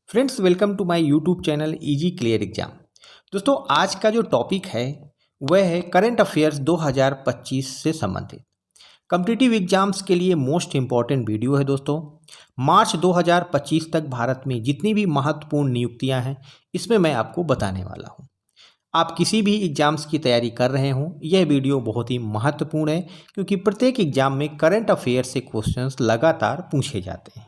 Friends, welcome to my YouTube channel easy clear exam. दोस्तों, आज का जो टॉपिक है वह है करंट अफेयर्स 2025 से संबंधित कॉम्पिटिटिव एग्जाम्स के लिए मोस्ट इम्पॉर्टेंट वीडियो है। दोस्तों, मार्च 2025 तक भारत में जितनी भी महत्वपूर्ण नियुक्तियां हैं इसमें मैं आपको बताने वाला हूं। आप किसी भी एग्जाम्स की तैयारी कर रहे हों, यह वीडियो बहुत ही महत्वपूर्ण है क्योंकि प्रत्येक एग्जाम में करंट अफेयर्स से क्वेश्चंस लगातार पूछे जाते हैं।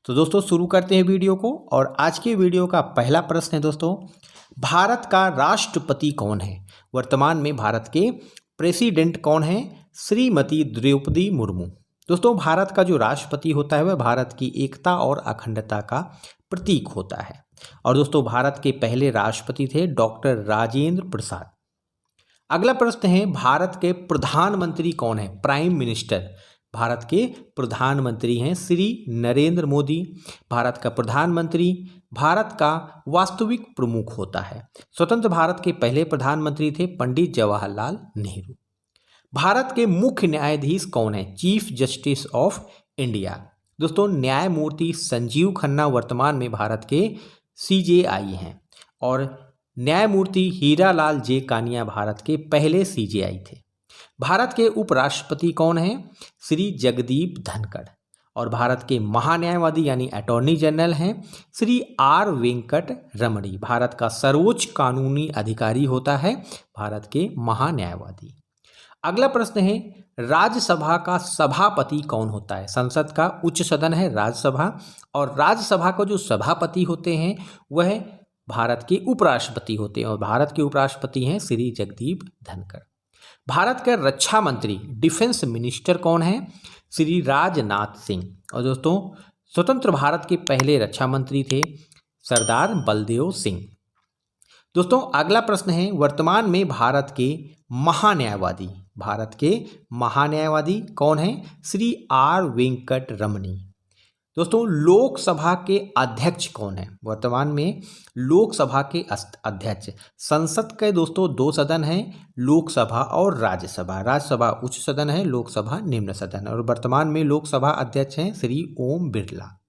तो दोस्तों, शुरू करते हैं वीडियो को। और आज के वीडियो का पहला प्रश्न है दोस्तों, भारत का राष्ट्रपति कौन है? वर्तमान में भारत के प्रेसिडेंट कौन है? श्रीमती द्रौपदी मुर्मू। दोस्तों, भारत का जो राष्ट्रपति होता है वह भारत की एकता और अखंडता का प्रतीक होता है। और दोस्तों, भारत के पहले राष्ट्रपति थे डॉक्टर राजेंद्र प्रसाद। अगला प्रश्न है, भारत के प्रधानमंत्री कौन है? Prime minister. भारत के प्रधानमंत्री हैं श्री नरेंद्र मोदी। भारत का प्रधानमंत्री भारत का वास्तविक प्रमुख होता है। स्वतंत्र भारत के पहले प्रधानमंत्री थे पंडित जवाहरलाल नेहरू। भारत के मुख्य न्यायाधीश कौन है? Chief justice of India. दोस्तों, न्यायमूर्ति संजीव खन्ना वर्तमान में भारत के सीजेआई हैं। और न्यायमूर्ति हीरालाल जे कानिया भारत के पहले सीजेआई थे। भारत के उपराष्ट्रपति कौन हैं? श्री जगदीप धनखड़। और भारत के महान्यायवादी यानी अटॉर्नी जनरल हैं श्री आर वेंकट रमणी। भारत का सर्वोच्च कानूनी अधिकारी होता है भारत के महान्यायवादी। अगला प्रश्न है, राज्यसभा का सभापति कौन होता है? संसद का उच्च सदन है राज्यसभा, और राज्यसभा का जो सभापति होते हैं वह भारत के उपराष्ट्रपति होते हैं। और भारत के उपराष्ट्रपति हैं श्री जगदीप धनखड़। भारत का रक्षा मंत्री डिफेंस मिनिस्टर कौन है? श्री राजनाथ सिंह। और दोस्तों, स्वतंत्र भारत के पहले रक्षा मंत्री थे सरदार बलदेव सिंह। दोस्तों, अगला प्रश्न है, वर्तमान में भारत के महान्यायवादी कौन है? श्री आर वेंकट रमणी। दोस्तों, लोकसभा के अध्यक्ष कौन है? वर्तमान में लोकसभा के अध्यक्ष, संसद के दोस्तों दो सदन हैं, लोकसभा और राज्यसभा। राज्यसभा उच्च सदन है, लोकसभा निम्न सदन, और वर्तमान में लोकसभा अध्यक्ष हैं श्री ओम बिरला।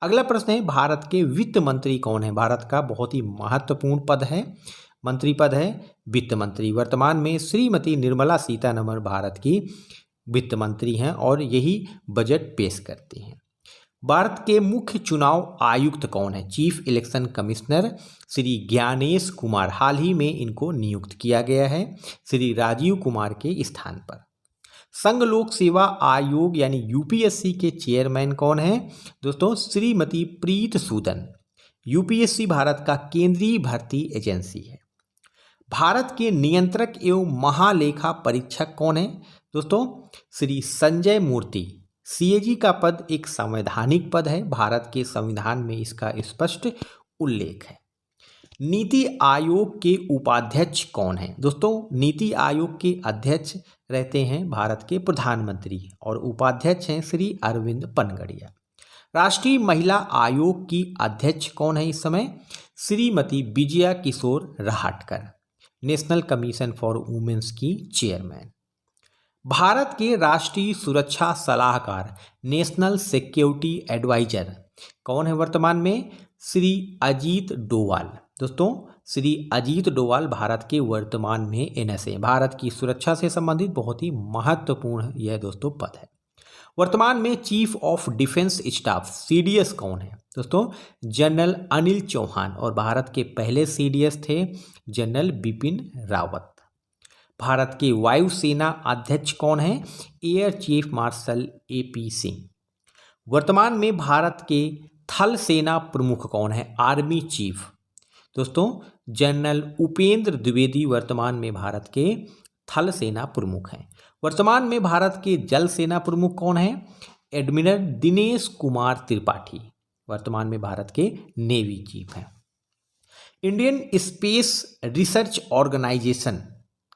अगला प्रश्न है, भारत के वित्त मंत्री कौन है? भारत का बहुत ही महत्वपूर्ण पद है, मंत्री पद है वित्त मंत्री। वर्तमान में श्रीमती निर्मला सीतारमण भारत की वित्त मंत्री हैं और यही बजट पेश करती हैं। भारत के मुख्य चुनाव आयुक्त कौन है? Chief election commissioner Shri Gyanesh Kumar. हाल ही में इनको नियुक्त किया गया है श्री राजीव कुमार के स्थान पर। संघ लोक सेवा आयोग यानी यूपीएससी के चेयरमैन कौन है? दोस्तों, श्रीमती प्रीत सूदन। यूपीएससी भारत का केंद्रीय भर्ती एजेंसी है। भारत के नियंत्रक एवं महालेखा परीक्षक कौन है? दोस्तों, श्री संजय मूर्ति। सीएजी का पद एक संवैधानिक पद है, भारत के संविधान में इसका स्पष्ट उल्लेख है। नीति आयोग के उपाध्यक्ष कौन है? दोस्तों, नीति आयोग के अध्यक्ष रहते हैं भारत के प्रधानमंत्री और उपाध्यक्ष हैं श्री अरविंद पनगड़िया। राष्ट्रीय महिला आयोग की अध्यक्ष कौन है इस समय? Shrimati Vijaya Kishore Rahatkar, national commission for womens की चेयरमैन। भारत के राष्ट्रीय सुरक्षा सलाहकार नेशनल सिक्योरिटी एडवाइजर कौन है वर्तमान में? श्री अजीत डोवाल। दोस्तों, श्री अजीत डोवाल भारत के वर्तमान में एनएसए, भारत की सुरक्षा से संबंधित बहुत ही महत्वपूर्ण यह दोस्तों पद है। वर्तमान में chief of defence staff CDS कौन है? दोस्तों, जनरल अनिल चौहान, और भारत के पहले सीडीएस थे जनरल बिपिन रावत। भारत के वायुसेना अध्यक्ष कौन है? Air chief marshal AP Singh. वर्तमान में भारत के थल सेना प्रमुख कौन है? Army chief. दोस्तों, जनरल उपेंद्र द्विवेदी वर्तमान में भारत के थल सेना प्रमुख हैं। वर्तमान में भारत के जल सेना प्रमुख कौन है? एडमिरल दिनेश कुमार त्रिपाठी, वर्तमान में भारत के नेवी चीफ हैं। इंडियन स्पेस रिसर्च ऑर्गेनाइजेशन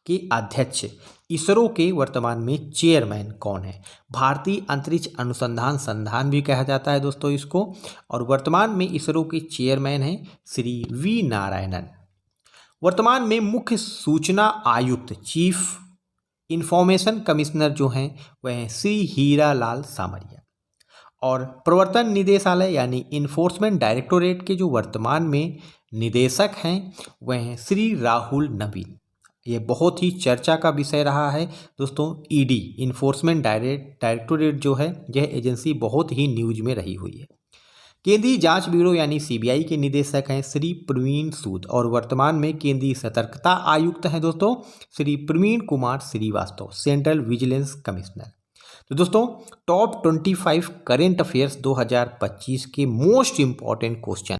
के अध्यक्ष इसरो के वर्तमान में चेयरमैन कौन है? भारतीय अंतरिक्ष अनुसंधान संस्थान भी कहा जाता है दोस्तों इसको, और वर्तमान में इसरो के चेयरमैन हैं श्री वी नारायणन। वर्तमान में मुख्य सूचना आयुक्त चीफ इंफॉर्मेशन कमिश्नर जो हैं वह हैं श्री हीरालाल सामरिया। और प्रवर्तन निदेशालय यानी इन्फोर्समेंट डायरेक्टोरेट के जो वर्तमान में निदेशक हैं वह हैं श्री राहुल नवीन। ये बहुत ही चर्चा का विषय रहा है दोस्तों। ईडी इन्फोर्समेंट डायरेक्टोरेट जो है यह एजेंसी बहुत ही न्यूज में रही हुई है। केंद्रीय जांच ब्यूरो यानी सीबीआई के निदेशक हैं श्री प्रवीण सूद और वर्तमान में केंद्रीय सतर्कता आयुक्त हैं दोस्तों Shri Praveen Kumar Srivastava, central vigilance commissioner. तो दोस्तों टॉप 25 करेंट अफेयर्स 2025 के मोस्ट इंपॉर्टेंट क्वेश्चन